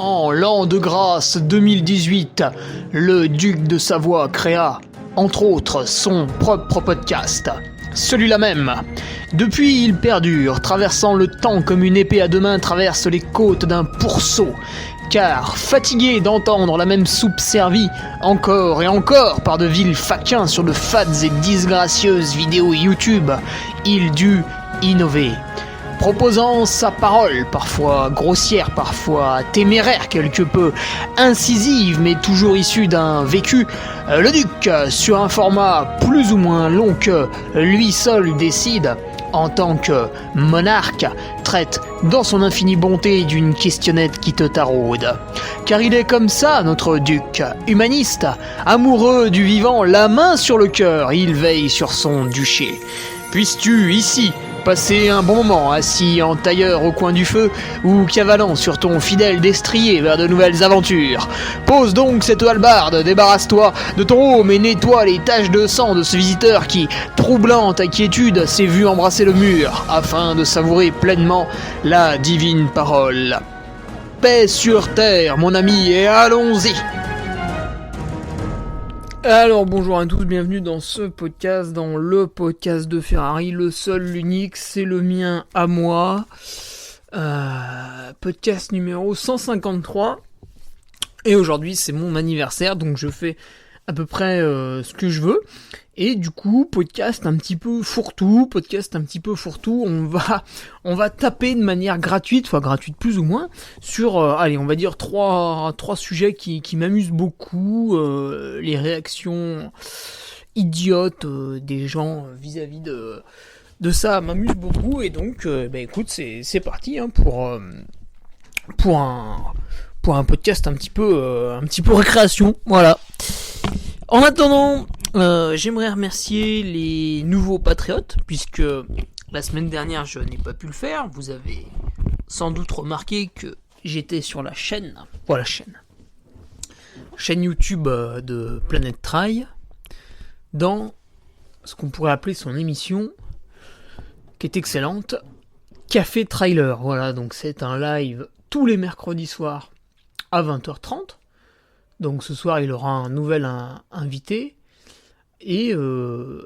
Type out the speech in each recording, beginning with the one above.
En l'an de grâce 2018, le duc de Savoie créa, entre autres, son propre podcast. Celui-là même. Depuis, il perdure, traversant le temps comme une épée à deux mains traverse les côtes d'un pourceau. Car, fatigué d'entendre la même soupe servie, encore et encore par de vils faquins sur de fades et disgracieuses vidéos YouTube, il dut innover. Proposant sa parole, parfois grossière, parfois téméraire quelque peu, incisive mais toujours issue d'un vécu, le duc, sur un format plus ou moins long que lui seul décide, en tant que monarque, traite dans son infinie bonté d'une questionnette qui te taraude. Car il est comme ça, notre duc, humaniste, amoureux du vivant, la main sur le cœur, il veille sur son duché. Puisses-tu, ici, passer un bon moment assis en tailleur au coin du feu ou cavalant sur ton fidèle destrier vers de nouvelles aventures. Pose donc cette hallebarde, débarrasse-toi de ton home et nettoie les taches de sang de ce visiteur qui, troublant ta quiétude, s'est vu embrasser le mur afin de savourer pleinement la divine parole. Paix sur terre, mon ami, et allons-y! Alors bonjour à tous, bienvenue dans ce podcast, dans le podcast de Ferrari, le seul, l'unique, c'est le mien à moi. Podcast numéro 153. Et aujourd'hui c'est mon anniversaire, donc je fais à peu près ce que je veux. Et du coup, podcast un petit peu fourre-tout, on va taper de manière gratuite, enfin gratuite plus ou moins, sur, on va dire trois sujets qui m'amusent beaucoup, les réactions idiotes des gens vis-à-vis de ça m'amuse beaucoup, et donc, écoute, c'est parti hein, pour un podcast un petit peu récréation, voilà. En attendant, j'aimerais remercier les nouveaux patriotes, puisque la semaine dernière je n'ai pas pu le faire. Vous avez sans doute remarqué que j'étais sur la chaîne YouTube de Planète Trail, dans ce qu'on pourrait appeler son émission, qui est excellente, Café Trailer. Voilà, donc c'est un live tous les mercredis soirs à 20h30. Donc ce soir, il aura un nouvel invité. Et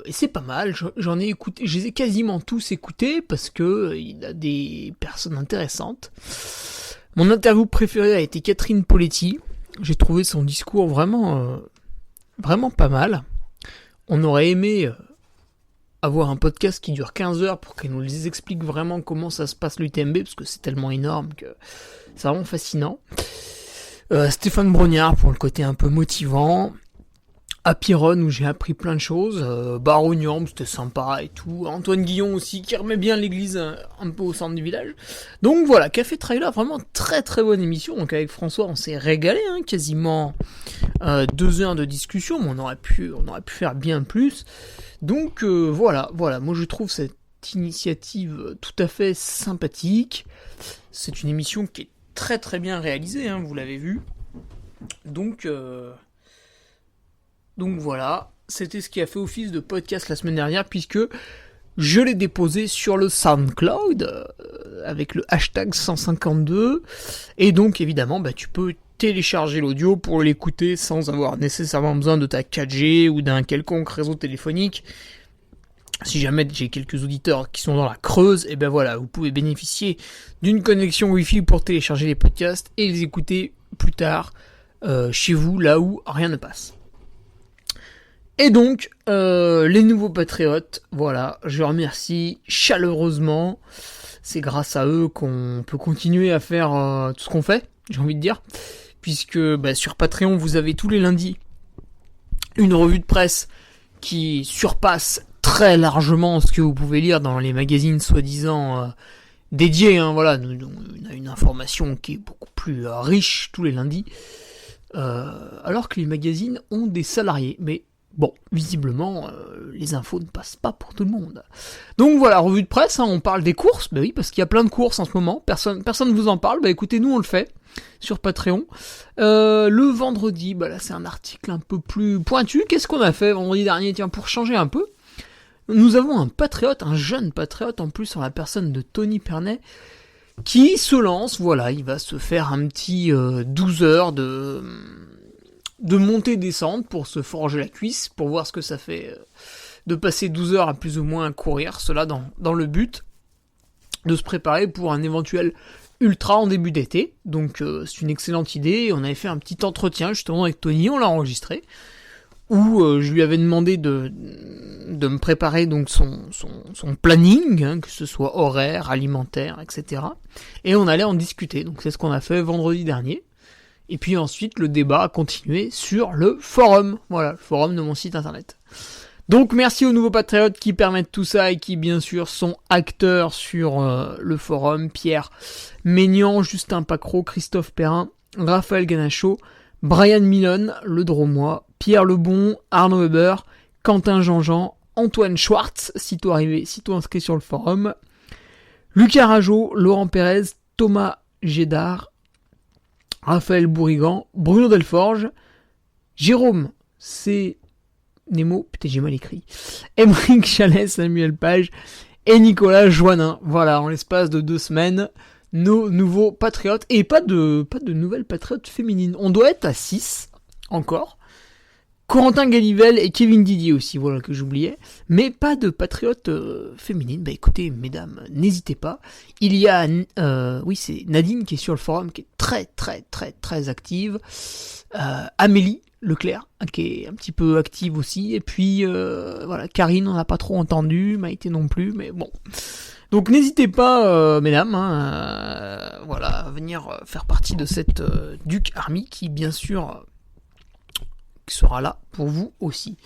c'est pas mal, j'en ai écouté, je les ai quasiment tous écoutés parce que il a des personnes intéressantes. Mon interview préférée a été Catherine Poletti. J'ai trouvé son discours vraiment pas mal. On aurait aimé avoir un podcast qui dure 15 heures pour qu'elle nous les explique vraiment comment ça se passe l'UTMB, parce que c'est tellement énorme que c'est vraiment fascinant. Stéphane Brognard pour le côté un peu motivant. Apiron où j'ai appris plein de choses. Barognan, c'était sympa et tout. Antoine Guillon aussi qui remet bien l'église un peu au centre du village. Donc voilà, Café Trailer, vraiment très très bonne émission. Donc avec François on s'est régalé, hein, quasiment 2 heures de discussion, mais on aurait pu faire bien plus. Donc voilà, moi je trouve cette initiative tout à fait sympathique. C'est une émission qui est très très bien réalisé, hein, vous l'avez vu. Donc voilà, c'était ce qui a fait office de podcast la semaine dernière, puisque je l'ai déposé sur le SoundCloud avec le hashtag 152. Et donc évidemment, tu peux télécharger l'audio pour l'écouter sans avoir nécessairement besoin de ta 4G ou d'un quelconque réseau téléphonique. Si jamais j'ai quelques auditeurs qui sont dans la Creuse, et voilà, vous pouvez bénéficier d'une connexion Wi-Fi pour télécharger les podcasts et les écouter plus tard chez vous, là où rien ne passe. Et donc, les nouveaux patriotes, voilà, je remercie chaleureusement. C'est grâce à eux qu'on peut continuer à faire tout ce qu'on fait, j'ai envie de dire. Puisque sur Patreon, vous avez tous les lundis une revue de presse qui surpasse très largement ce que vous pouvez lire dans les magazines soi-disant dédiés. Hein, voilà, on a une information qui est beaucoup plus riche tous les lundis. Alors que les magazines ont des salariés. Mais bon, visiblement, les infos ne passent pas pour tout le monde. Donc voilà, revue de presse, hein, on parle des courses. Oui, parce qu'il y a plein de courses en ce moment. Personne ne vous en parle. Écoutez, nous on le fait sur Patreon. Le vendredi, là c'est un article un peu plus pointu. Qu'est-ce qu'on a fait vendredi dernier? Tiens, pour changer un peu. Nous avons un patriote, un jeune patriote en plus, sur la personne de Tony Pernet, qui se lance, voilà, il va se faire un petit 12 heures de montée-descente pour se forger la cuisse, pour voir ce que ça fait de passer 12 heures à plus ou moins courir, cela dans le but de se préparer pour un éventuel ultra en début d'été. Donc c'est une excellente idée. On avait fait un petit entretien justement avec Tony, on l'a enregistré, où je lui avais demandé de me préparer donc son planning, hein, que ce soit horaire, alimentaire, etc. Et on allait en discuter. Donc c'est ce qu'on a fait vendredi dernier. Et puis ensuite le débat a continué sur le forum. Voilà, le forum de mon site internet. Donc merci aux nouveaux patriotes qui permettent tout ça et qui bien sûr sont acteurs sur le forum. Pierre Maignan, Justin Pacro, Christophe Perrin, Raphaël Ganacho, Brian Milon, Le Dromois, Pierre Lebon, Arnaud Weber, Quentin Jean-Jean, Antoine Schwartz, sitôt inscrit sur le forum, Lucas Rajo, Laurent Pérez, Thomas Gédard, Raphaël Bourrigan, Bruno Delforge, Jérôme, c'est Nemo, putain j'ai mal écrit, Émeric Chalet, Samuel Page et Nicolas Joannin. Voilà, en l'espace de 2 semaines, nos nouveaux patriotes, et pas de nouvelles patriotes féminines. On doit être à 6 encore. Corentin Galivelle et Kevin Didier aussi, voilà, que j'oubliais, mais pas de patriotes féminines. Bah écoutez, mesdames, n'hésitez pas. Il y a, oui, c'est Nadine qui est sur le forum, qui est très très très très active. Amélie Leclerc, qui est un petit peu active aussi, et puis voilà, Karine, on n'a pas trop entendu, Maïté non plus, mais bon. Donc n'hésitez pas, mesdames, voilà, à venir faire partie de cette Duke Army qui, bien sûr, sera là pour vous aussi.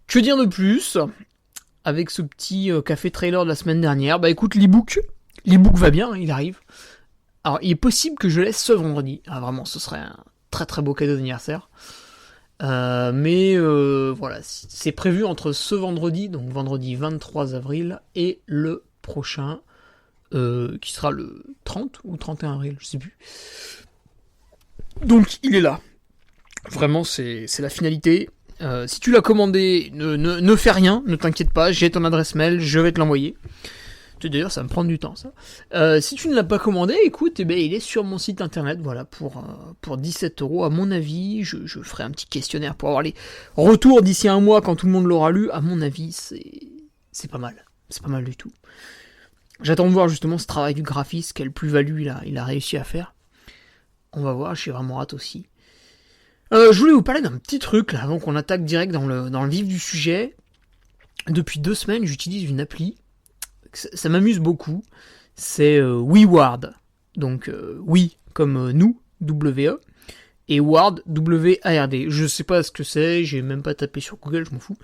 Que dire de plus avec ce petit café trailer de la semaine dernière? Bah écoute, l'ebook va bien, il arrive. Alors il est possible que je laisse ce vendredi. Ah vraiment, ce serait un très très beau cadeau d'anniversaire. Mais voilà, c'est prévu entre ce vendredi, donc vendredi 23 avril, et le prochain, qui sera le 30 ou 31 avril, je sais plus. Donc il est là. Vraiment, c'est la finalité. Si tu l'as commandé, ne fais rien, ne t'inquiète pas, j'ai ton adresse mail, je vais te l'envoyer. D'ailleurs, ça va me prendre du temps, ça. Si tu ne l'as pas commandé, écoute, eh ben, il est sur mon site internet, voilà, pour 17€. À mon avis, je ferai un petit questionnaire pour avoir les retours d'ici 1 mois quand tout le monde l'aura lu. À mon avis, c'est pas mal. C'est pas mal du tout. J'attends de voir justement ce travail du graphiste, quelle plus-value il a réussi à faire. On va voir, j'ai vraiment hâte aussi. Je voulais vous parler d'un petit truc, là, avant qu'on attaque direct dans le vif du sujet. Depuis 2 semaines, j'utilise une appli. Ça m'amuse beaucoup. C'est WeWard. Donc, oui, comme nous, W-E. Et Ward, W-A-R-D. Je sais pas ce que c'est, j'ai même pas tapé sur Google, je m'en fous.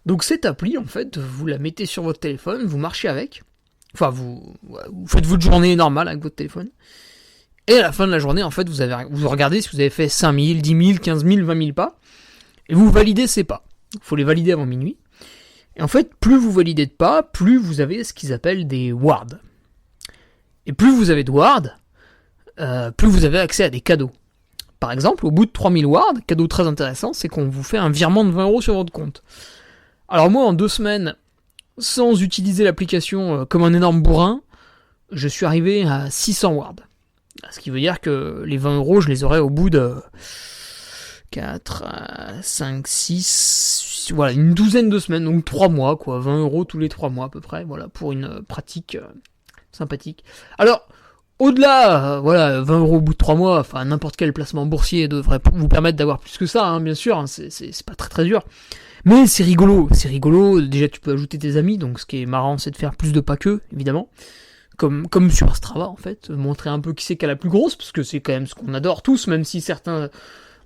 Donc, cette appli, en fait, vous la mettez sur votre téléphone, vous marchez avec. Enfin, vous faites votre journée normale avec votre téléphone. Et à la fin de la journée, en fait, vous regardez si vous avez fait 5 000, 10 000, 15 000, 20 000 pas, et vous validez ces pas. Il faut les valider avant minuit. Et en fait, plus vous validez de pas, plus vous avez ce qu'ils appellent des wards. Et plus vous avez de wards, plus vous avez accès à des cadeaux. Par exemple, au bout de 3000 wards, cadeau très intéressant, c'est qu'on vous fait un virement de 20€ sur votre compte. Alors moi, en 2 semaines, sans utiliser l'application comme un énorme bourrin, je suis arrivé à 600 wards. Ce qui veut dire que les 20€, je les aurai au bout de 4, 5, 6, voilà, une douzaine de semaines, donc 3 mois, quoi, 20€ tous les 3 mois à peu près, voilà, pour une pratique sympathique. Alors, au-delà, voilà, 20€ au bout de 3 mois, enfin, n'importe quel placement boursier devrait vous permettre d'avoir plus que ça, hein, bien sûr, hein, c'est pas très très dur. Mais c'est rigolo, déjà tu peux ajouter tes amis, donc ce qui est marrant c'est de faire plus de pas qu'eux, évidemment. Comme sur Strava en fait, montrer un peu qui c'est qui a la plus grosse, parce que c'est quand même ce qu'on adore tous, même si certains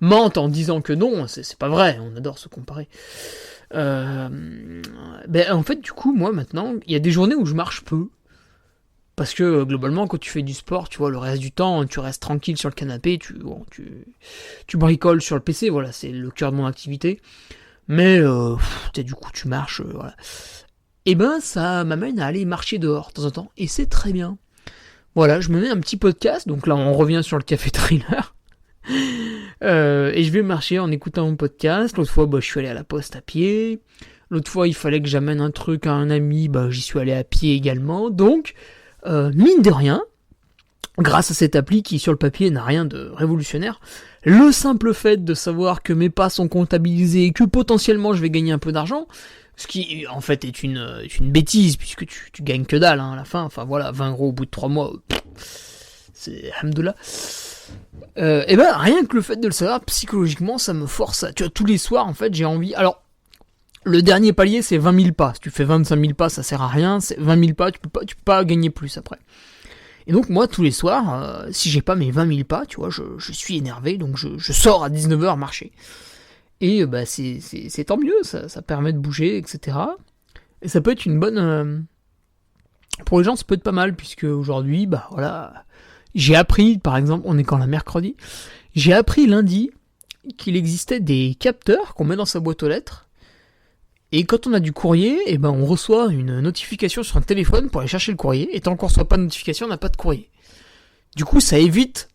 mentent en disant que non, c'est pas vrai, on adore se comparer. En fait du coup moi maintenant, il y a des journées où je marche peu, parce que globalement quand tu fais du sport, tu vois, le reste du temps, tu restes tranquille sur le canapé, tu bricoles sur le PC, voilà, c'est le cœur de mon activité, mais du coup tu marches, voilà. Et ben ça m'amène à aller marcher dehors de temps en temps, et c'est très bien. Voilà, je me mets un petit podcast, donc là on revient sur le café trailer, et je vais marcher en écoutant mon podcast. L'autre fois, je suis allé à la poste à pied. L'autre fois, il fallait que j'amène un truc à un ami, j'y suis allé à pied également. Donc, mine de rien, grâce à cette appli qui sur le papier n'a rien de révolutionnaire, le simple fait de savoir que mes pas sont comptabilisés et que potentiellement je vais gagner un peu d'argent, ce qui en fait est une bêtise puisque tu gagnes que dalle à la fin, enfin voilà, 20 euros au bout de 3 mois, c'est alhamdoulilah. Et ben rien que le fait de le savoir, psychologiquement ça me force à, tu vois, tous les soirs en fait j'ai envie, alors le dernier palier c'est 20 000 pas, si tu fais 25 000 pas ça sert à rien, c'est 20 000 pas, tu peux pas gagner plus après. Et donc moi tous les soirs, si j'ai pas mes 20 000 pas, tu vois, je suis énervé, donc je sors à 19h marcher. Et bah c'est tant mieux, ça permet de bouger, etc. Et ça peut être une bonne... pour les gens ça peut être pas mal, puisque aujourd'hui, bah voilà, j'ai appris, par exemple, on est quand la mercredi, j'ai appris lundi qu'il existait des capteurs qu'on met dans sa boîte aux lettres, et quand on a du courrier, et ben on reçoit une notification sur un téléphone pour aller chercher le courrier, et tant qu'on reçoit pas de notification, on n'a pas de courrier. Du coup, ça évite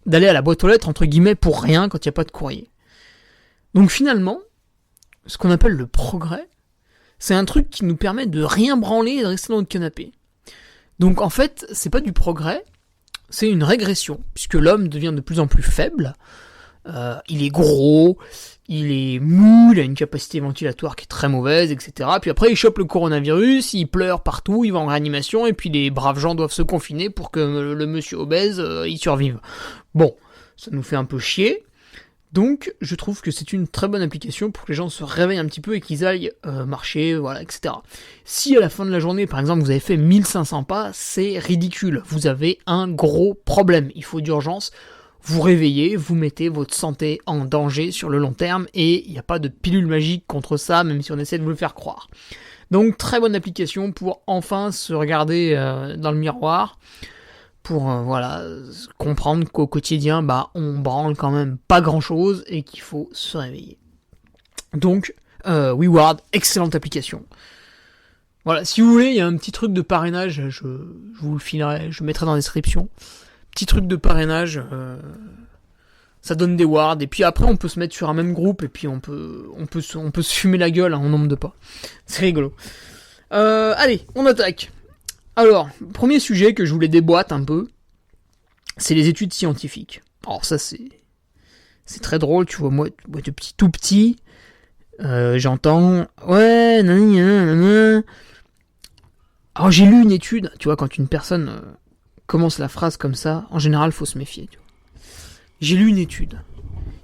d'aller à la boîte aux lettres, entre guillemets, pour rien quand il n'y a pas de courrier. Donc finalement, ce qu'on appelle le progrès, c'est un truc qui nous permet de rien branler et de rester dans notre canapé. Donc en fait, c'est pas du progrès, c'est une régression, puisque l'homme devient de plus en plus faible, il est gros, il est mou, il a une capacité ventilatoire qui est très mauvaise, etc. Puis après, il chope le coronavirus, il pleure partout, il va en réanimation, et puis les braves gens doivent se confiner pour que le monsieur obèse, il survive. Bon, ça nous fait un peu chier. Donc, je trouve que c'est une très bonne application pour que les gens se réveillent un petit peu et qu'ils aillent marcher, voilà, etc. Si à la fin de la journée, par exemple, vous avez fait 1500 pas, c'est ridicule. Vous avez un gros problème. Il faut d'urgence vous réveiller, vous mettez votre santé en danger sur le long terme et il n'y a pas de pilule magique contre ça, même si on essaie de vous le faire croire. Donc, très bonne application pour enfin se regarder dans le miroir, pour voilà, comprendre qu'au quotidien, bah, on branle quand même pas grand-chose et qu'il faut se réveiller. Donc, WeWard, excellente application. Voilà, si vous voulez, il y a un petit truc de parrainage, je vous le filerai, je mettrai dans la description. Petit truc de parrainage, ça donne des wards, et puis après on peut se mettre sur un même groupe, et puis on peut se fumer la gueule en nombre de pas. C'est rigolo. Allez, on attaque. Alors, premier sujet que je voulais déboîter un peu, c'est les études scientifiques. Alors ça c'est très drôle, tu vois, moi depuis tout petit, j'entends ouais, nanana. Alors j'ai lu une étude, tu vois, quand une personne commence la phrase comme ça, en général faut se méfier. Tu vois. J'ai lu une étude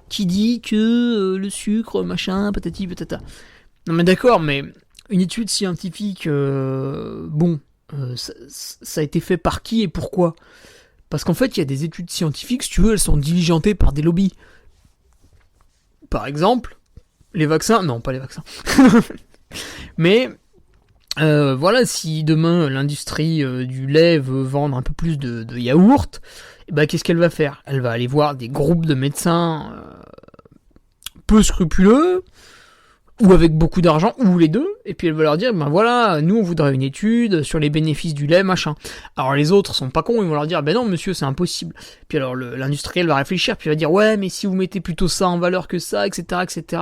qui dit que le sucre, machin, patati patata. Non mais d'accord, mais une étude scientifique, ça a été fait par qui et pourquoi ? Parce qu'en fait, il y a des études scientifiques, si tu veux, elles sont diligentées par des lobbies. Par exemple, les vaccins... Non, pas les vaccins. Mais, voilà, si demain, l'industrie du lait veut vendre un peu plus de yaourt, eh ben, qu'est-ce qu'elle va faire ? Elle va aller voir des groupes de médecins peu scrupuleux, ou avec beaucoup d'argent, ou les deux, et puis elle va leur dire, ben voilà, nous on voudrait une étude sur les bénéfices du lait, machin. Alors les autres sont pas cons, ils vont leur dire, ben non monsieur, c'est impossible. Puis alors l'industriel va réfléchir, puis il va dire, ouais, mais si vous mettez plutôt ça en valeur que ça, etc., etc.,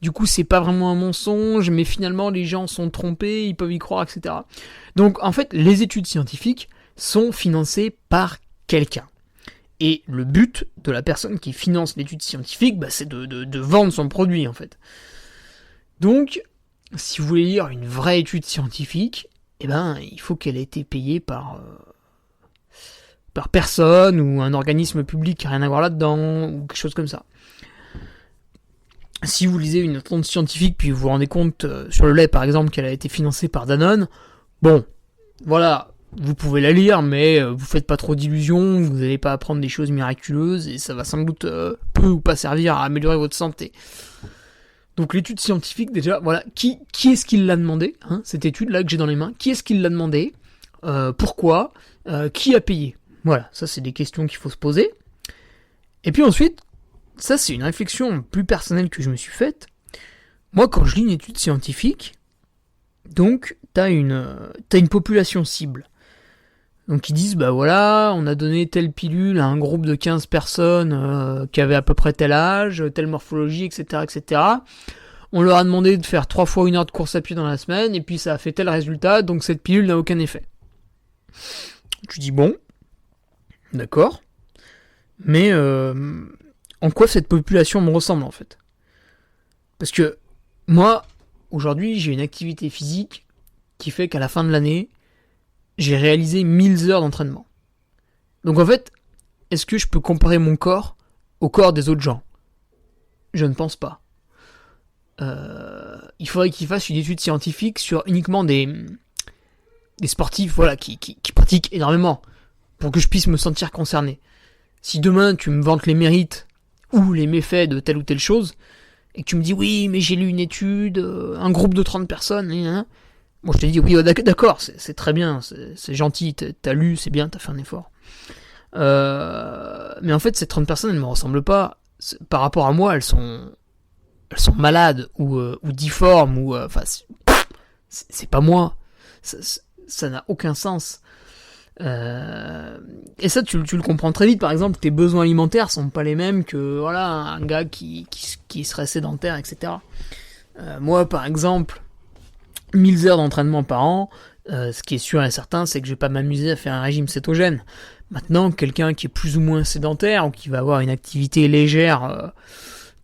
du coup c'est pas vraiment un mensonge, mais finalement les gens sont trompés, ils peuvent y croire, etc. Donc en fait, les études scientifiques sont financées par quelqu'un. Et le but de la personne qui finance l'étude scientifique, bah, c'est de vendre son produit, en fait. Donc, si vous voulez lire une vraie étude scientifique, eh ben, il faut qu'elle ait été payée par personne, ou un organisme public qui n'a rien à voir là-dedans, ou quelque chose comme ça. Si vous lisez une étude scientifique, puis vous vous rendez compte, sur le lait, par exemple, qu'elle a été financée par Danone, bon, voilà, vous pouvez la lire, mais vous faites pas trop d'illusions, vous n'allez pas apprendre des choses miraculeuses, et ça va sans doute peu ou pas servir à améliorer votre santé. Donc l'étude scientifique, déjà, voilà, qui est-ce qui l'a demandé, hein, cette étude-là que j'ai dans les mains, qui est-ce qui l'a demandé, pourquoi, qui a payé. Voilà, ça c'est des questions qu'il faut se poser. Et puis ensuite, ça c'est une réflexion plus personnelle que je me suis faite. Moi quand je lis une étude scientifique, donc t'as une population cible. Donc ils disent, bah voilà, on a donné telle pilule à un groupe de 15 personnes qui avaient à peu près tel âge, telle morphologie, etc., etc. On leur a demandé de faire 3 fois 1 heure de course à pied dans la semaine, et puis ça a fait tel résultat, donc cette pilule n'a aucun effet. Tu dis bon, D'accord. Mais en quoi cette population me ressemble en fait? Parce que moi, aujourd'hui, j'ai une activité physique qui fait qu'à la fin de l'année, j'ai réalisé 1000 heures d'entraînement. Donc en fait, est-ce que je peux comparer mon corps au corps des autres gens? Je ne pense pas. Il faudrait qu'ils fassent une étude scientifique sur uniquement des sportifs voilà, qui pratiquent énormément pour que je puisse me sentir concerné. Si demain tu me vantes les mérites ou les méfaits de telle ou telle chose, et que tu me dis oui, mais j'ai lu une étude, un groupe de 30 personnes, bon, je te dis oui, d'accord, c'est très bien, c'est gentil, t'as lu, c'est bien, t'as fait un effort. Mais en fait, ces 30 personnes, elles me ressemblent pas. Par rapport à moi, elles sont malades ou difformes ou enfin c'est pas moi. Ça n'a aucun sens. Et ça, tu le comprends très vite. Par exemple, tes besoins alimentaires sont pas les mêmes que voilà un gars qui serait sédentaire, etc. Moi, par exemple, 1000 heures d'entraînement par an, ce qui est sûr et certain, c'est que je vais pas m'amuser à faire un régime cétogène. Maintenant, quelqu'un qui est plus ou moins sédentaire ou qui va avoir une activité légère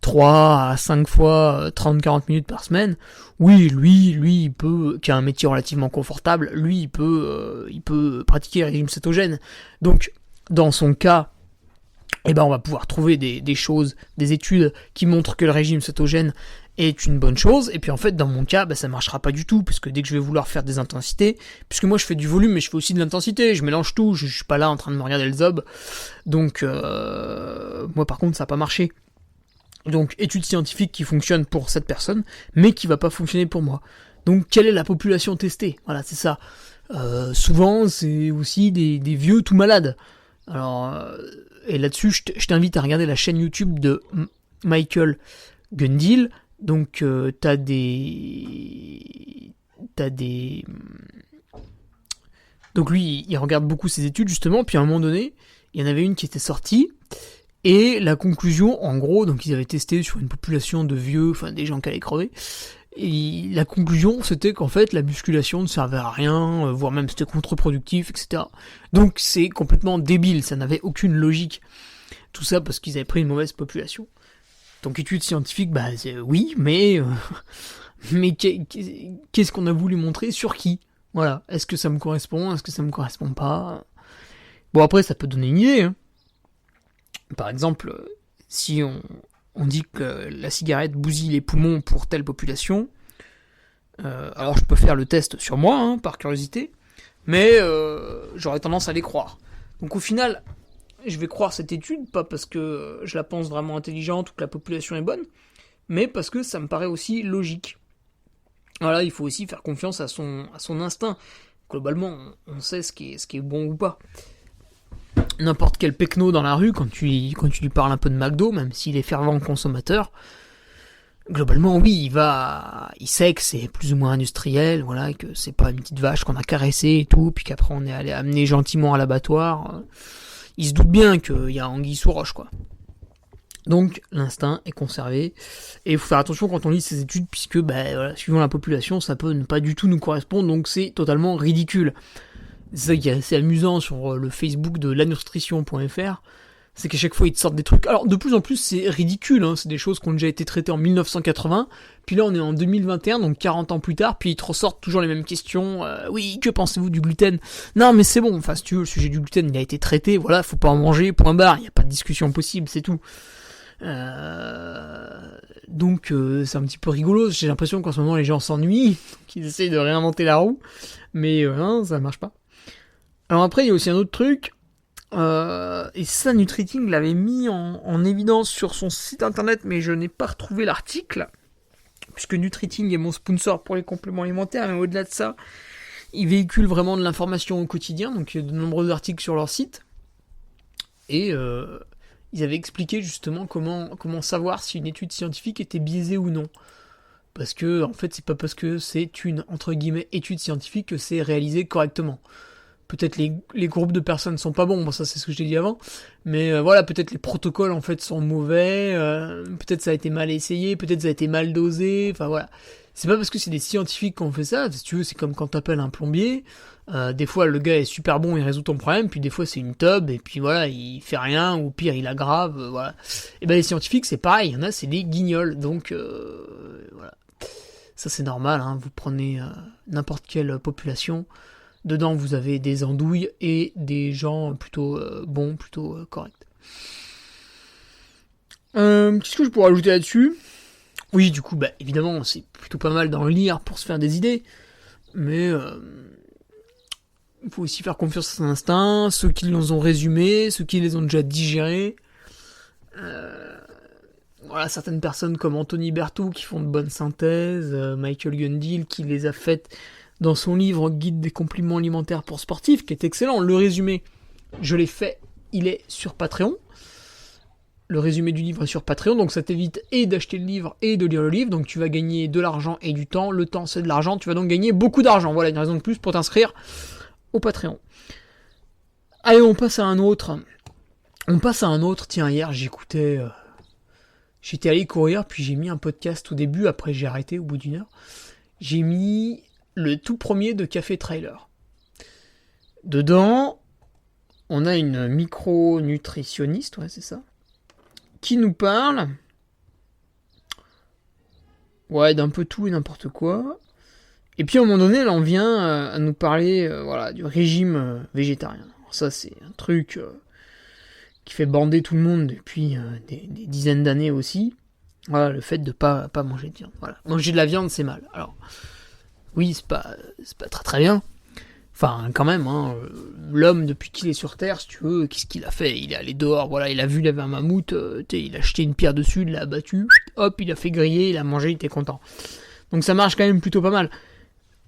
3 à 5 fois 30-40 minutes par semaine, oui, lui, il peut, qui a un métier relativement confortable, lui, il peut pratiquer le régime cétogène. Donc, dans son cas, eh ben, on va pouvoir trouver des choses, des études qui montrent que le régime cétogène est une bonne chose, et puis en fait, dans mon cas, ça marchera pas du tout, puisque dès que je vais vouloir faire des intensités, puisque moi je fais du volume, mais je fais aussi de l'intensité, je mélange tout, je suis pas là en train de me regarder le zob, donc moi par contre, ça a pas marché. Donc, étude scientifique qui fonctionne pour cette personne, mais qui va pas fonctionner pour moi. Donc, quelle est la population testée? Voilà, c'est ça. Souvent, c'est aussi des vieux tout malades. Alors, et là-dessus, je t'invite à regarder la chaîne YouTube de Michael Gundil. Donc, t'as des... Donc lui, il regarde beaucoup ses études, justement, puis à un moment donné, il y en avait une qui était sortie, et la conclusion, en gros, donc ils avaient testé sur une population de vieux, enfin des gens qui allaient crever, et la conclusion c'était qu'en fait la musculation ne servait à rien, voire même c'était contre-productif, etc. Donc c'est complètement débile, ça n'avait aucune logique. Tout ça parce qu'ils avaient pris une mauvaise population. Donc études scientifiques, oui, mais qu'est-ce qu'on a voulu montrer sur qui? Voilà, est-ce que ça me correspond, est-ce que ça me correspond pas? Bon après ça peut donner une idée, hein. Par exemple, si on dit que la cigarette bousille les poumons pour telle population, alors je peux faire le test sur moi, hein, par curiosité, mais j'aurais tendance à les croire. Donc au final, je vais croire cette étude, pas parce que je la pense vraiment intelligente ou que la population est bonne, mais parce que ça me paraît aussi logique. Voilà, il faut aussi faire confiance à son instinct. Globalement, on sait ce qui est bon ou pas. N'importe quel pecno dans la rue, quand tu lui parles un peu de McDo, même s'il est fervent consommateur, globalement, oui, il sait que c'est plus ou moins industriel, voilà, et que c'est pas une petite vache qu'on a caressée et tout, puis qu'après on est allé amener gentiment à l'abattoir. Il se doute bien qu'il y a anguille sous roche, quoi. Donc, l'instinct est conservé, et il faut faire attention quand on lit ces études, puisque, voilà, suivant la population, ça peut ne pas du tout nous correspondre, donc c'est totalement ridicule. C'est ça qui est assez amusant sur le Facebook de lanutrition.fr, c'est qu'à chaque fois ils te sortent des trucs. Alors de plus en plus c'est ridicule, hein, c'est des choses qui ont déjà été traitées en 1980, puis là on est en 2021, donc 40 ans plus tard, puis ils te ressortent toujours les mêmes questions. Oui, que pensez-vous du gluten? Non mais c'est bon, enfin si tu veux, le sujet du gluten il a été traité, voilà, faut pas en manger, point barre, il n'y a pas de discussion possible, c'est tout. Donc c'est un petit peu rigolo, j'ai l'impression qu'en ce moment les gens s'ennuient, qu'ils essayent de réinventer la roue, mais non, ça marche pas. Alors après, il y a aussi un autre truc, et ça, Nutriting l'avait mis en évidence sur son site internet, mais je n'ai pas retrouvé l'article, puisque Nutriting est mon sponsor pour les compléments alimentaires, mais au-delà de ça, ils véhiculent vraiment de l'information au quotidien, donc il y a de nombreux articles sur leur site, et ils avaient expliqué justement comment savoir si une étude scientifique était biaisée ou non. Parce que, en fait, c'est pas parce que c'est une, entre guillemets, étude scientifique que c'est réalisé correctement. Peut-être les groupes de personnes sont pas bons, bon ça c'est ce que je t'ai dit avant, mais voilà, peut-être les protocoles en fait sont mauvais, peut-être ça a été mal essayé, peut-être ça a été mal dosé, enfin voilà. c'est pas parce que c'est des scientifiques qui ont fait ça, si tu veux, c'est comme quand t'appelles un plombier, des fois le gars est super bon, il résout ton problème, puis des fois c'est une teub, et puis voilà, il fait rien, ou pire, il aggrave, voilà. Et ben les scientifiques, c'est pareil, il y en a, c'est des guignols, donc voilà. Ça c'est normal, hein, vous prenez n'importe quelle population, dedans vous avez des andouilles et des gens plutôt bons, plutôt corrects. Qu'est-ce que je pourrais ajouter là-dessus ? Oui, du coup, bah, évidemment, c'est plutôt pas mal d'en lire pour se faire des idées, mais il faut aussi faire confiance à son instinct, ceux qui les ont résumés, ceux qui les ont déjà digérés. Voilà, certaines personnes comme Anthony Berthoud qui font de bonnes synthèses, Michael Gundil qui les a faites dans son livre Guide des compléments alimentaires pour sportifs, qui est excellent. Le résumé, je l'ai fait, il est sur Patreon. Le résumé du livre est sur Patreon, donc ça t'évite et d'acheter le livre et de lire le livre, donc tu vas gagner de l'argent et du temps. Le temps, c'est de l'argent, tu vas donc gagner beaucoup d'argent. Voilà, une raison de plus pour t'inscrire au Patreon. Allez, on passe à un autre. Tiens, hier, j'étais allé courir, puis j'ai mis un podcast au début, après j'ai arrêté au bout d'une heure. J'ai mis le tout premier de Café Trailer. Dedans, on a une micronutritionniste, ouais, c'est ça, qui nous parle d'un peu tout et n'importe quoi. Et puis à un moment donné, elle en vient à nous parler du régime végétarien. Alors ça, c'est un truc qui fait bander tout le monde depuis des dizaines d'années aussi. Voilà, le fait de pas manger de viande. Voilà. Manger de la viande, c'est mal. Alors, oui, c'est pas très très bien. Enfin, quand même, hein, l'homme, depuis qu'il est sur Terre, si tu veux, qu'est-ce qu'il a fait ? Il est allé dehors, voilà, il a vu, il avait un mammouth, il a jeté une pierre dessus, il l'a abattu, hop, il a fait griller, il a mangé, il était content. Donc ça marche quand même plutôt pas mal.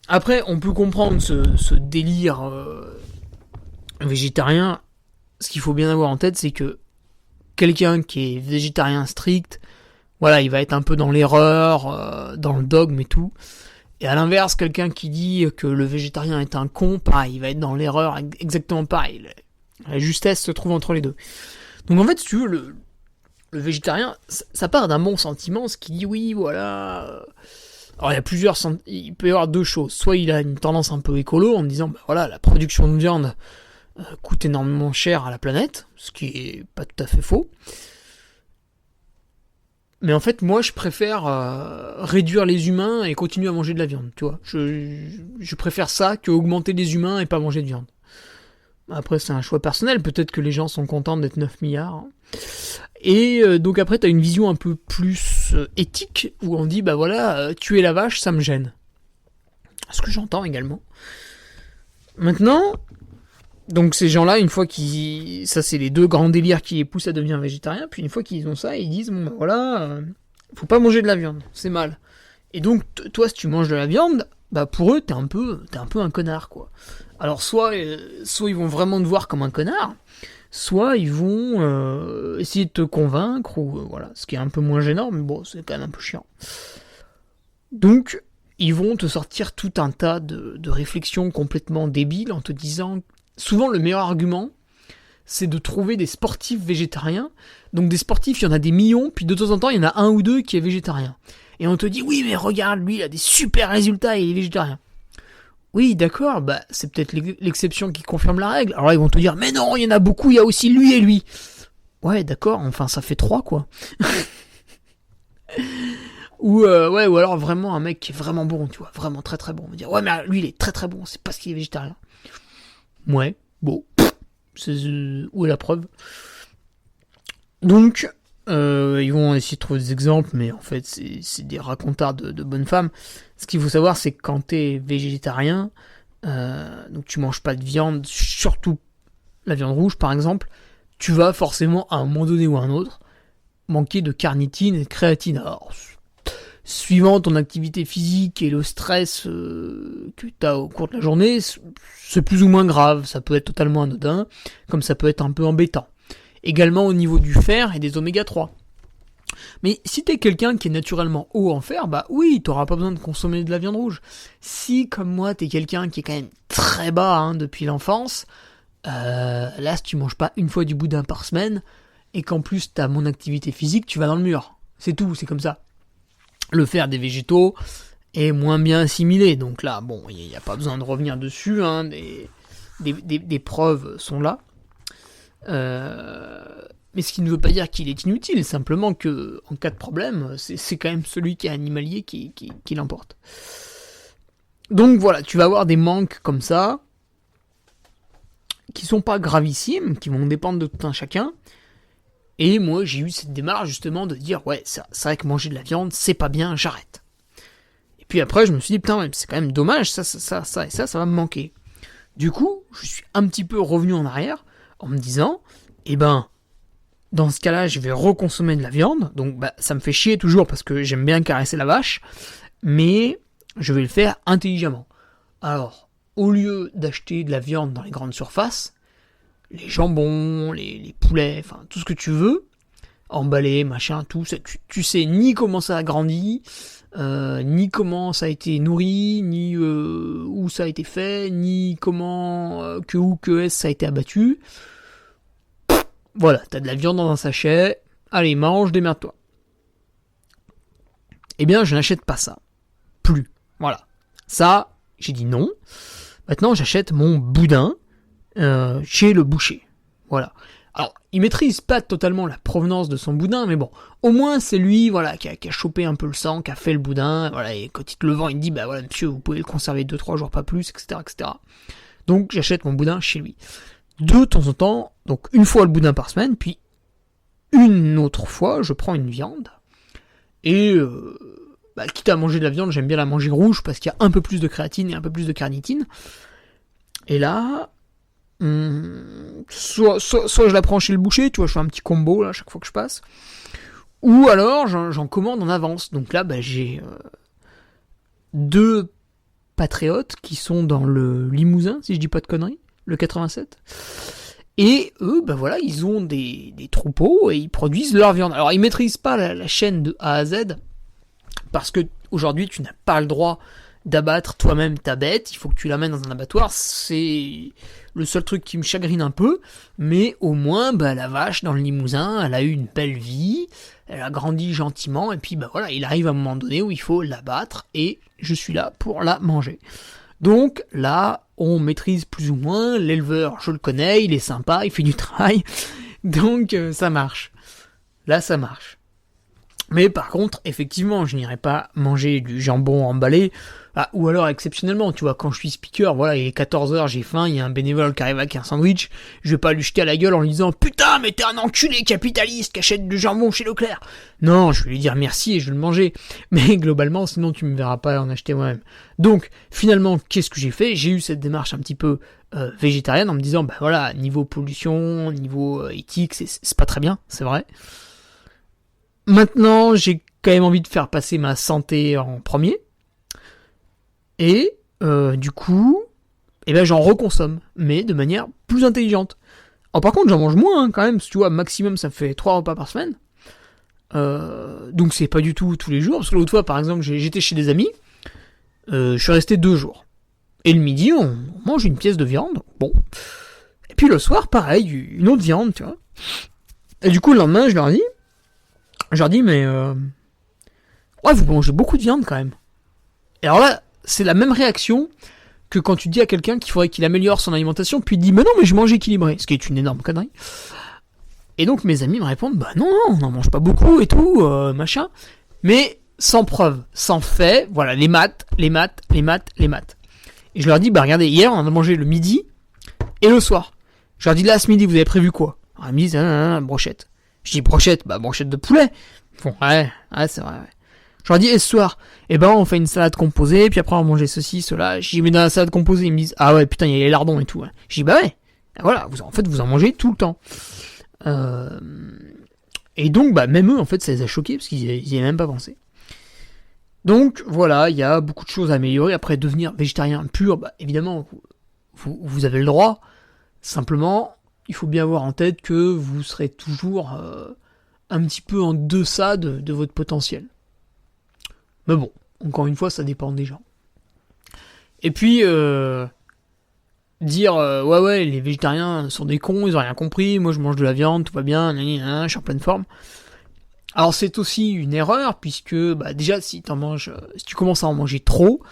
Après, on peut comprendre ce délire végétarien. Ce qu'il faut bien avoir en tête, c'est que quelqu'un qui est végétarien strict, voilà, il va être un peu dans l'erreur, dans le dogme et tout. Et à l'inverse, quelqu'un qui dit que le végétarien est un con, pareil, il va être dans l'erreur exactement pareil. La justesse se trouve entre les deux. Donc en fait, si tu veux, le végétarien, ça part d'un bon sentiment, ce qui dit oui, voilà. Alors il peut y avoir deux choses. Soit il a une tendance un peu écolo en me disant, bah voilà, la production de viande coûte énormément cher à la planète, ce qui est pas tout à fait faux. Mais en fait, moi, je préfère réduire les humains et continuer à manger de la viande, tu vois. Je préfère ça qu'augmenter les humains et pas manger de viande. Après, c'est un choix personnel. Peut-être que les gens sont contents d'être 9 milliards. Et donc après, t'as une vision un peu plus éthique, où on dit, bah voilà, tuer la vache, ça me gêne. Ce que j'entends également. Maintenant, donc ces gens-là, une fois qu'ils... Ça, c'est les deux grands délires qui les poussent à devenir végétariens. Puis une fois qu'ils ont ça, ils disent, bon ben voilà, faut pas manger de la viande, c'est mal. Et donc, toi, si tu manges de la viande, bah pour eux, t'es un peu un connard, quoi. Alors soit ils vont vraiment te voir comme un connard, soit ils vont essayer de te convaincre, ou voilà, ce qui est un peu moins gênant, mais bon, c'est quand même un peu chiant. Donc, ils vont te sortir tout un tas de réflexions complètement débiles en te disant... Souvent, le meilleur argument, c'est de trouver des sportifs végétariens. Donc des sportifs, il y en a des millions, puis de temps en temps, il y en a un ou deux qui est végétarien. Et on te dit, oui, mais regarde, lui, il a des super résultats et il est végétarien. Oui, d'accord, bah c'est peut-être l'exception qui confirme la règle. Alors là, ils vont te dire, mais non, il y en a beaucoup, il y a aussi lui et lui. Ouais, d'accord, enfin, ça fait 3, quoi. Ou alors vraiment un mec qui est vraiment bon, tu vois, vraiment très très bon. On va dire, ouais, mais lui, il est très très bon, c'est parce qu'il est végétarien. Ouais, bon, où est la preuve ? Donc, ils vont essayer de trouver des exemples, mais en fait, c'est des racontards de bonnes femmes. Ce qu'il faut savoir, c'est que quand t'es végétarien, donc tu manges pas de viande, surtout la viande rouge par exemple, tu vas forcément, à un moment donné ou à un autre, manquer de carnitine et de créatine. Alors, suivant ton activité physique et le stress que tu as au cours de la journée, c'est plus ou moins grave. Ça peut être totalement anodin, comme ça peut être un peu embêtant. Également au niveau du fer et des oméga 3. Mais si t'es quelqu'un qui est naturellement haut en fer, bah oui, t'auras pas besoin de consommer de la viande rouge. Si, comme moi, t'es quelqu'un qui est quand même très bas depuis l'enfance, là, si tu manges pas une fois du boudin par semaine, et qu'en plus t'as mon activité physique, tu vas dans le mur. C'est tout, c'est comme ça. Le fer des végétaux est moins bien assimilée. Donc là, bon, il n'y a pas besoin de revenir dessus, hein, des preuves sont là. Mais ce qui ne veut pas dire qu'il est inutile, simplement que en cas de problème, c'est quand même celui qui est animalier qui l'emporte. Donc voilà, tu vas avoir des manques comme ça, qui sont pas gravissimes, qui vont dépendre de tout un chacun. Et moi, j'ai eu cette démarche justement de dire, ouais, c'est vrai que manger de la viande, c'est pas bien, j'arrête. Et puis après, je me suis dit, putain, c'est quand même dommage, ça va me manquer. Du coup, je suis un petit peu revenu en arrière, en me disant, dans ce cas-là, je vais reconsommer de la viande, donc ça me fait chier toujours parce que j'aime bien caresser la vache, mais je vais le faire intelligemment. Alors, au lieu d'acheter de la viande dans les grandes surfaces, les jambons, les poulets, enfin tout ce que tu veux, emballé, machin, tout, tu sais ni comment ça a grandi, ni comment ça a été nourri, ni où ça a été fait, ni comment, que ça a été abattu. Voilà, t'as de la viande dans un sachet, allez, mange, démerde-toi. Eh bien, je n'achète pas ça. Plus. Voilà. Ça, j'ai dit non. Maintenant, j'achète mon boudin chez le boucher. Voilà. Alors, il maîtrise pas totalement la provenance de son boudin, mais bon, au moins c'est lui, voilà, qui a chopé un peu le sang, qui a fait le boudin, voilà, et quand il te le vend, il me dit, bah voilà, monsieur, vous pouvez le conserver 2-3 jours, pas plus, etc., etc. Donc, j'achète mon boudin chez lui. De temps en temps, donc une fois le boudin par semaine, puis une autre fois, je prends une viande, et quitte à manger de la viande, j'aime bien la manger rouge, parce qu'il y a un peu plus de créatine et un peu plus de carnitine. Et là, soit je la prends chez le boucher, tu vois, je fais un petit combo là, chaque fois que je passe, ou alors j'en commande en avance. Donc là, j'ai 2 patriotes qui sont dans le Limousin, si je dis pas de conneries, le 87. Et eux, voilà, ils ont des troupeaux et ils produisent leur viande. Alors ils maîtrisent pas la chaîne de A à Z, parce que aujourd'hui tu n'as pas le droit d'abattre toi-même ta bête, il faut que tu l'amènes dans un abattoir, c'est le seul truc qui me chagrine un peu, mais au moins, la vache dans le Limousin, elle a eu une belle vie, elle a grandi gentiment, et puis voilà, il arrive à un moment donné où il faut l'abattre, et je suis là pour la manger. Donc là, on maîtrise plus ou moins, l'éleveur, je le connais, il est sympa, il fait du travail, donc ça marche. Là, ça marche. Mais par contre, effectivement, je n'irai pas manger du jambon emballé, ou alors exceptionnellement, tu vois, quand je suis speaker, voilà, il est 14h, j'ai faim, il y a un bénévole qui arrive avec un sandwich, je vais pas lui jeter à la gueule en lui disant « Putain, mais t'es un enculé capitaliste qui achète du jambon chez Leclerc !» Non, je vais lui dire merci et je vais le manger. Mais globalement, sinon tu me verras pas en acheter moi-même. Donc, finalement, qu'est-ce que j'ai fait ? J'ai eu cette démarche un petit peu végétarienne en me disant « voilà, niveau pollution, niveau éthique, c'est pas très bien, c'est vrai. » Maintenant, j'ai quand même envie de faire passer ma santé en premier. Et du coup, j'en reconsomme, mais de manière plus intelligente. Alors par contre, j'en mange moins quand même, tu vois, maximum ça fait 3 repas par semaine. Donc c'est pas du tout tous les jours, parce que l'autre fois, par exemple, j'étais chez des amis, je suis resté 2 jours. Et le midi, on mange une pièce de viande, bon. Et puis le soir, pareil, une autre viande, tu vois. Et du coup, le lendemain, je leur dis, mais ouais, vous mangez beaucoup de viande quand même. Et alors là, c'est la même réaction que quand tu dis à quelqu'un qu'il faudrait qu'il améliore son alimentation, puis il dit, mais non, mais je mange équilibré, ce qui est une énorme connerie. Et donc mes amis me répondent, non, on n'en mange pas beaucoup et tout, machin. Mais sans preuve, sans fait, voilà, les maths. Et je leur dis, regardez, hier, on en a mangé le midi et le soir. Je leur dis, là, ce midi, vous avez prévu quoi ? Alors ils me disent, brochette. Je dis, brochette de poulet. Bon, ouais, c'est vrai, ouais. Je leur dis, et ce soir, on fait une salade composée, puis après on va manger ceci, cela. Je dis, mais dans la salade composée, ils me disent, ah ouais, putain, il y a les lardons et tout. Ouais. Je dis, ouais, voilà, vous en mangez tout le temps. Et donc, même eux, en fait, ça les a choqués, parce qu'ils y avaient même pas pensé. Donc, voilà, il y a beaucoup de choses à améliorer. Après, devenir végétarien pur, évidemment, vous avez le droit. Simplement, il faut bien avoir en tête que vous serez toujours un petit peu en deçà de votre potentiel. Mais bon, encore une fois, ça dépend des gens. Et puis, dire ouais, les végétariens sont des cons, ils ont rien compris, moi je mange de la viande, tout va bien, je suis en pleine forme. Alors c'est aussi une erreur, puisque déjà si tu commences à en manger trop,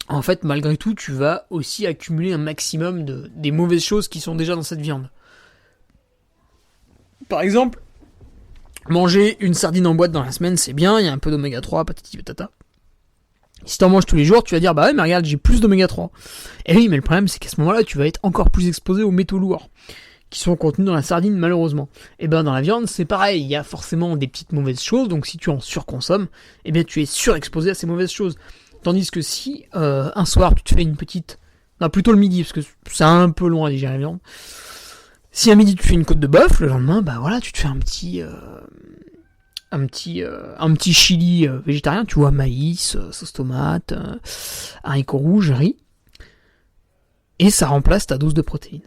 en fait malgré tout tu vas aussi accumuler un maximum des mauvaises choses qui sont déjà dans cette viande. Par exemple, manger une sardine en boîte dans la semaine, c'est bien, il y a un peu d'oméga 3, patati patata. Si t'en manges tous les jours, tu vas dire, bah ouais, mais regarde, j'ai plus d'oméga 3. Et oui, mais le problème, c'est qu'à ce moment-là, tu vas être encore plus exposé aux métaux lourds, qui sont contenus dans la sardine, malheureusement. Et ben, dans la viande, c'est pareil, il y a forcément des petites mauvaises choses, donc si tu en surconsommes, eh bien, tu es surexposé à ces mauvaises choses. Tandis que si, un soir, tu te fais une petite... Non, plutôt le midi, parce que c'est un peu long à digérer la viande. Si à midi tu fais une côte de bœuf, le lendemain, bah voilà, tu te fais un petit chili végétarien, tu vois, maïs, sauce tomate, haricots rouges, riz, et ça remplace ta dose de protéines.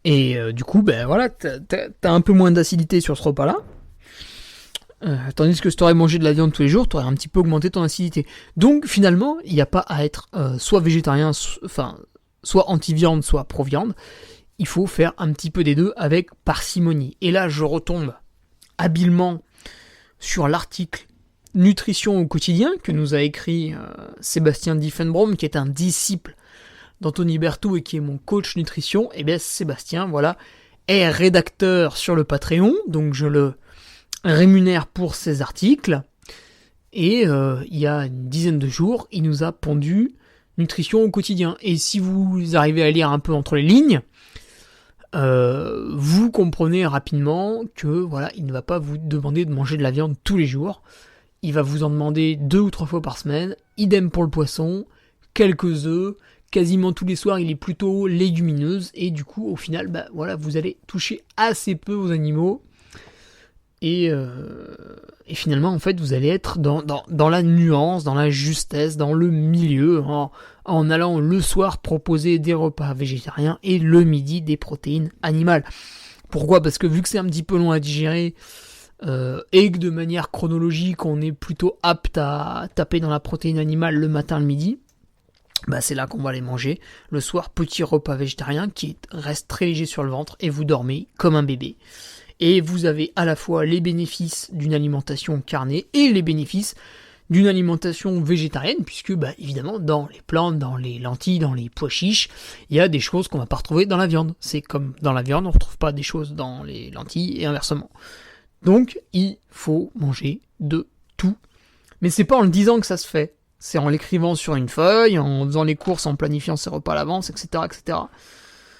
Et du coup, ben voilà, t'as un peu moins d'acidité sur ce repas-là, tandis que si t'aurais mangé de la viande tous les jours, t'aurais un petit peu augmenté ton acidité. Donc finalement, il n'y a pas à être soit végétarien, soit anti-viande, soit pro-viande. Il faut faire un petit peu des deux avec parcimonie. Et là, je retombe habilement sur l'article Nutrition au quotidien que nous a écrit Sébastien Diffenbrom, qui est un disciple d'Anthony Berthoud et qui est mon coach nutrition. Et bien Sébastien, voilà, est rédacteur sur le Patreon, donc je le rémunère pour ses articles. Et il y a une dizaine de jours, il nous a pondu Nutrition au quotidien. Et si vous arrivez à lire un peu entre les lignes, vous comprenez rapidement que voilà, il ne va pas vous demander de manger de la viande tous les jours. Il va vous en demander 2 ou 3 fois par semaine. Idem pour le poisson, quelques œufs. Quasiment tous les soirs, il est plutôt légumineuse. Et du coup, au final, voilà, vous allez toucher assez peu aux animaux. Et finalement, en fait, vous allez être dans la nuance, dans la justesse, dans le milieu, en allant le soir proposer des repas végétariens et le midi des protéines animales. Pourquoi ? Parce que vu que c'est un petit peu long à digérer et que de manière chronologique, on est plutôt apte à taper dans la protéine animale le matin, le midi, c'est là qu'on va les manger. Le soir, petit repas végétarien qui reste très léger sur le ventre et vous dormez comme un bébé. Et vous avez à la fois les bénéfices d'une alimentation carnée et les bénéfices d'une alimentation végétarienne, puisque évidemment dans les plantes, dans les lentilles, dans les pois chiches, il y a des choses qu'on va pas retrouver dans la viande. C'est comme dans la viande, on retrouve pas des choses dans les lentilles et inversement. Donc il faut manger de tout. Mais c'est pas en le disant que ça se fait. C'est en l'écrivant sur une feuille, en faisant les courses, en planifiant ses repas à l'avance, etc., etc.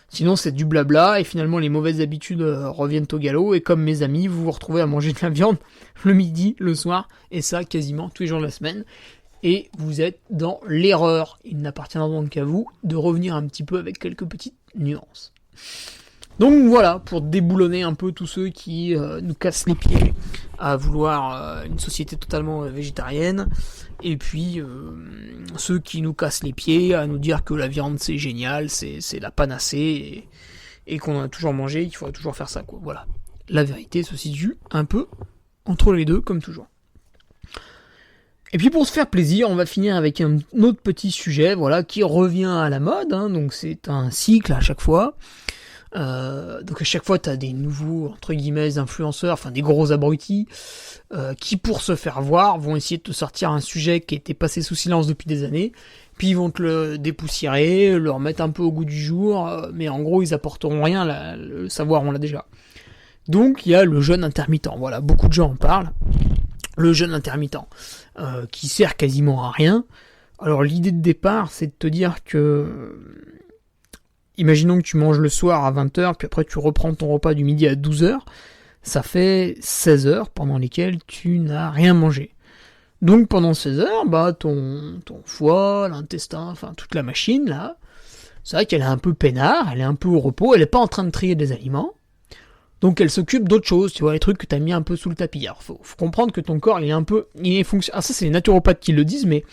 Sinon, c'est du blabla, et finalement, les mauvaises habitudes reviennent au galop, et comme mes amis, vous vous retrouvez à manger de la viande le midi, le soir, et ça, quasiment tous les jours de la semaine, et vous êtes dans l'erreur. Il n'appartiendra donc qu'à vous de revenir un petit peu avec quelques petites nuances. Donc voilà, pour déboulonner un peu tous ceux qui nous cassent les pieds à vouloir une société totalement végétarienne, et puis ceux qui nous cassent les pieds à nous dire que la viande c'est génial, c'est la panacée, et qu'on en a toujours mangé, qu'il faudrait toujours faire ça, quoi. Voilà. La vérité se situe un peu entre les deux, comme toujours. Et puis pour se faire plaisir, on va finir avec un autre petit sujet, voilà, qui revient à la mode, donc c'est un cycle à chaque fois. Donc à chaque fois t'as des nouveaux entre guillemets influenceurs, enfin des gros abrutis qui pour se faire voir vont essayer de te sortir un sujet qui était passé sous silence depuis des années, puis ils vont te le dépoussiérer, le remettre un peu au goût du jour, mais en gros ils apporteront rien, le savoir on l'a déjà. Donc il y a le jeûne intermittent, voilà, beaucoup de gens en parlent, le jeûne intermittent qui sert quasiment à rien. Alors l'idée de départ c'est de te dire que imaginons que tu manges le soir à 20h, puis après tu reprends ton repas du midi à 12h, ça fait 16 heures pendant lesquelles tu n'as rien mangé. Donc pendant 16 heures, ton foie, l'intestin, enfin toute la machine là, c'est vrai qu'elle est un peu peinard, elle est un peu au repos, elle est pas en train de trier des aliments, donc elle s'occupe d'autres choses, tu vois, les trucs que t'as mis un peu sous le tapis. Alors faut comprendre que ton corps il est fonctionnel. Ah ça c'est les naturopathes qui le disent, mais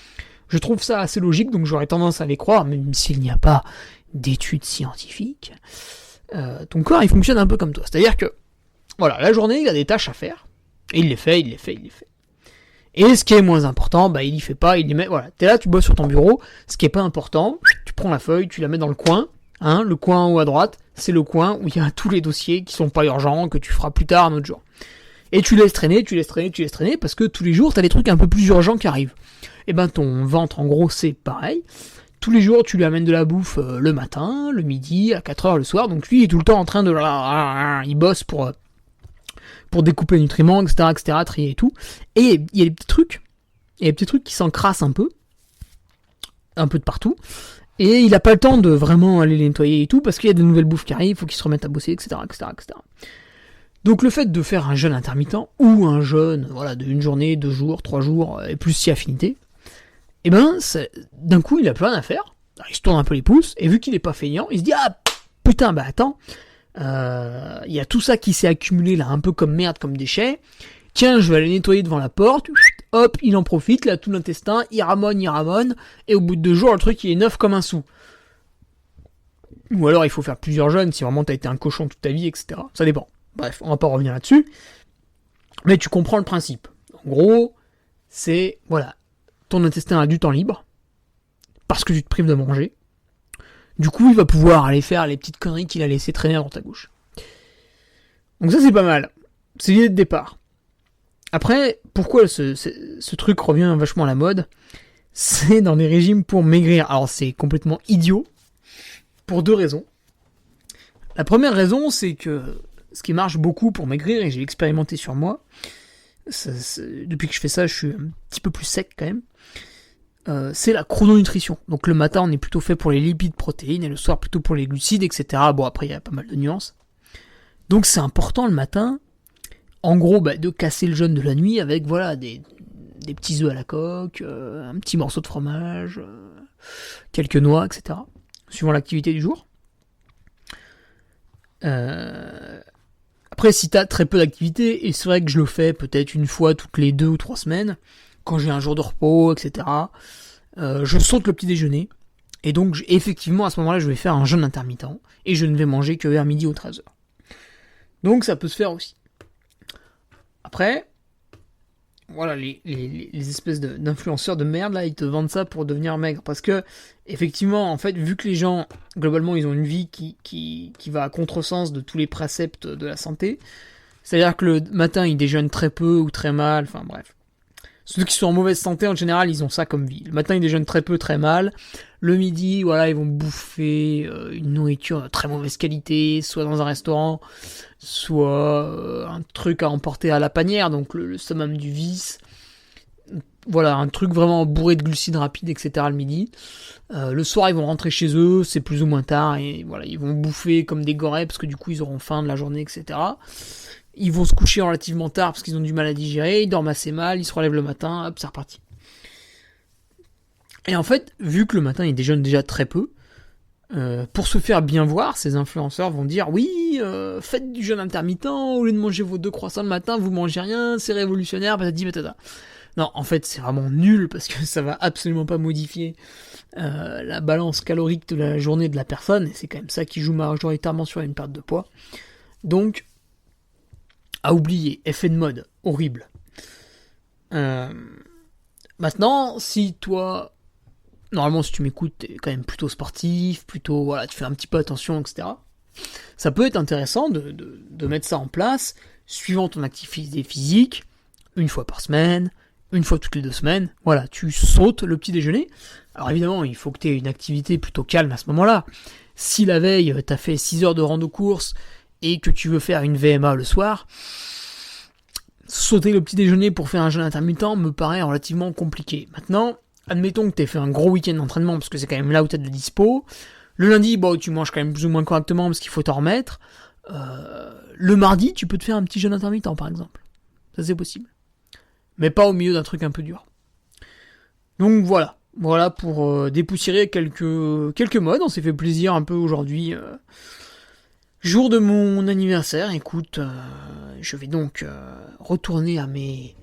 je trouve ça assez logique, donc j'aurais tendance à les croire, même s'il n'y a pas d'études scientifiques, ton corps il fonctionne un peu comme toi. C'est-à-dire que, voilà, la journée il a des tâches à faire, et il les fait. Et ce qui est moins important, il y fait pas, il les met, voilà, t'es là, tu bosses sur ton bureau, ce qui est pas important, tu prends la feuille, tu la mets dans le coin, le coin en haut à droite, c'est le coin où il y a tous les dossiers qui sont pas urgents, que tu feras plus tard un autre jour. Et tu laisses traîner, parce que tous les jours, t'as des trucs un peu plus urgents qui arrivent. Et ben ton ventre, en gros, c'est pareil. Tous les jours, tu lui amènes de la bouffe le matin, le midi, à 4h le soir. Donc lui, il est tout le temps en train de... Il bosse pour découper les nutriments, etc., trier et tout. Et il y a des petits trucs. Il y a des petits trucs qui s'encrassent un peu de partout. Et il a pas le temps de vraiment aller les nettoyer et tout, parce qu'il y a de nouvelles bouffes qui arrivent, il faut qu'il se remette à bosser, etc. Donc le fait de faire un jeûne intermittent, ou un jeûne de 1 journée, 2 jours, 3 jours, et plus si affinité, et ben, d'un coup, il a plus rien à faire, il se tourne un peu les pouces, et vu qu'il est pas feignant, il se dit, ah, putain, bah attends, il y a tout ça qui s'est accumulé là, un peu comme merde, comme déchets, tiens, je vais aller nettoyer devant la porte, hop, il en profite, là, tout l'intestin, il ramone, et au bout de 2 jours, le truc, il est neuf comme un sou. Ou alors, il faut faire plusieurs jeûnes, si vraiment t'as été un cochon toute ta vie, etc. Ça dépend. Bref, on va pas revenir là-dessus. Mais tu comprends le principe. En gros, c'est, ton intestin a du temps libre, parce que tu te prives de manger. Du coup, il va pouvoir aller faire les petites conneries qu'il a laissé traîner à droite à gauche. Donc ça, c'est pas mal. C'est l'idée de départ. Après, pourquoi ce truc revient vachement à la mode ? C'est dans des régimes pour maigrir. Alors, c'est complètement idiot, pour 2 raisons. La première raison, c'est que ce qui marche beaucoup pour maigrir, et j'ai expérimenté sur moi, depuis que je fais ça, je suis un petit peu plus sec quand même, c'est la chrononutrition. Donc le matin, on est plutôt fait pour les lipides, protéines, et le soir plutôt pour les glucides, etc. Bon, après, il y a pas mal de nuances. Donc c'est important le matin, en gros, de casser le jeûne de la nuit avec, des petits œufs à la coque, un petit morceau de fromage, quelques noix, etc. Suivant l'activité du jour. Après, si t'as très peu d'activité, et c'est vrai que je le fais peut-être une fois toutes les 2 ou 3 semaines, quand j'ai un jour de repos, etc., je saute le petit déjeuner, et donc effectivement à ce moment-là je vais faire un jeûne intermittent, et je ne vais manger que vers midi ou 13h. Donc ça peut se faire aussi. Après, les espèces d'influenceurs de merde là, ils te vendent ça pour devenir maigre, parce que effectivement, en fait, vu que les gens globalement ils ont une vie qui va à contresens de tous les préceptes de la santé, c'est-à-dire que le matin ils déjeunent très peu ou très mal, enfin bref. Ceux qui sont en mauvaise santé en général, ils ont ça comme vie. Le matin ils déjeunent très peu, très mal. Le midi, ils vont bouffer une nourriture de très mauvaise qualité, soit dans un restaurant, soit un truc à emporter à la panière, donc le summum du vice. Un truc vraiment bourré de glucides rapides, etc. le midi. Le soir, ils vont rentrer chez eux, c'est plus ou moins tard, et ils vont bouffer comme des gorées, parce que du coup, ils auront faim de la journée, etc. Ils vont se coucher relativement tard, parce qu'ils ont du mal à digérer, ils dorment assez mal, ils se relèvent le matin, hop, c'est reparti. Et en fait, vu que le matin, ils déjeunent déjà très peu, pour se faire bien voir, ces influenceurs vont dire oui, faites du jeûne intermittent, au lieu de manger vos 2 croissants le matin, vous mangez rien, c'est révolutionnaire, patati patata. Non, en fait, c'est vraiment nul, parce que ça va absolument pas modifier la balance calorique de la journée de la personne, et c'est quand même ça qui joue majoritairement sur une perte de poids. Donc, à oublier, effet de mode, horrible. Maintenant, si toi, normalement si tu m'écoutes, t'es quand même plutôt sportif, plutôt, tu fais un petit peu attention, etc. Ça peut être intéressant de mettre ça en place, suivant ton activité physique, 1 fois par semaine, 1 fois toutes les 2 semaines, tu sautes le petit déjeuner. Alors évidemment, il faut que tu aies une activité plutôt calme à ce moment-là. Si la veille, t'as fait 6 heures de rando course, et que tu veux faire une VMA le soir, sauter le petit déjeuner pour faire un jeûne intermittent me paraît relativement compliqué. Maintenant, admettons que t'aies fait un gros week-end d'entraînement, parce que c'est quand même là où t'as de la dispo. Le lundi, tu manges quand même plus ou moins correctement, parce qu'il faut t'en remettre. Le mardi, tu peux te faire un petit jeûne intermittent, par exemple. Ça, c'est possible. Mais pas au milieu d'un truc un peu dur. Donc voilà. Voilà pour dépoussiérer quelques modes. On s'est fait plaisir un peu aujourd'hui. Jour de mon anniversaire, écoute, je vais donc retourner à mes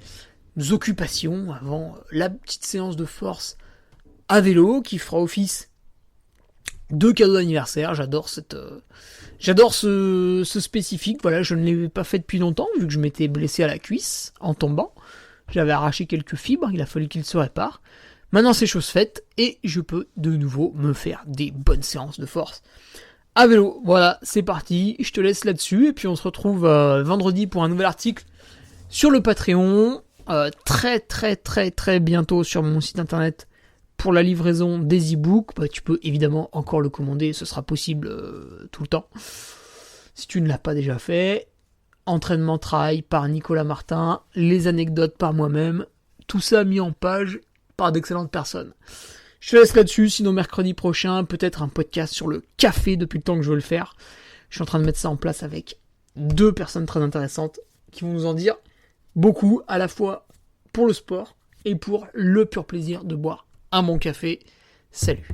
occupations avant la petite séance de force à vélo qui fera office de cadeau d'anniversaire. J'adore ce spécifique. Je ne l'ai pas fait depuis longtemps vu que je m'étais blessé à la cuisse en tombant. J'avais arraché quelques fibres, il a fallu qu'il se répare. Maintenant c'est chose faite et je peux de nouveau me faire des bonnes séances de force à vélo. Voilà, c'est parti, je te laisse là-dessus, et puis on se retrouve vendredi pour un nouvel article sur le Patreon, très très très très bientôt sur mon site internet pour la livraison des e-books. Tu peux évidemment encore le commander, ce sera possible tout le temps. Si tu ne l'as pas déjà fait, Entraînement Trail par Nicolas Martin, les anecdotes par moi-même, tout ça mis en page par d'excellentes personnes. Je te laisse là-dessus, sinon mercredi prochain, peut-être un podcast sur le café depuis le temps que je veux le faire. Je suis en train de mettre ça en place avec 2 personnes très intéressantes qui vont nous en dire beaucoup, à la fois pour le sport et pour le pur plaisir de boire un bon café. Salut.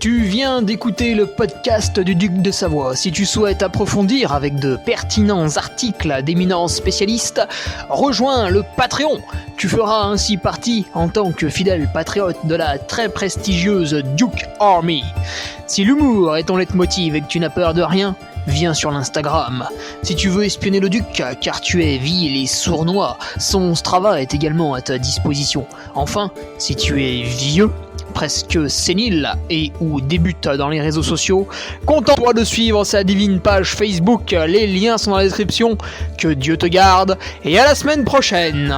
Tu viens d'écouter le podcast du Duc de Savoie. Si tu souhaites approfondir avec de pertinents articles d'éminents spécialistes, rejoins le Patreon. Tu feras ainsi partie, en tant que fidèle patriote, de la très prestigieuse Duke Army. Si l'humour est ton leitmotiv et que tu n'as peur de rien, viens sur l'Instagram. Si tu veux espionner le Duc, car tu es vil et sournois, son Strava est également à ta disposition. Enfin, si tu es vieux, presque sénile et ou débute dans les réseaux sociaux, contente-toi de suivre sa divine page Facebook, les liens sont dans la description. Que Dieu te garde et à la semaine prochaine.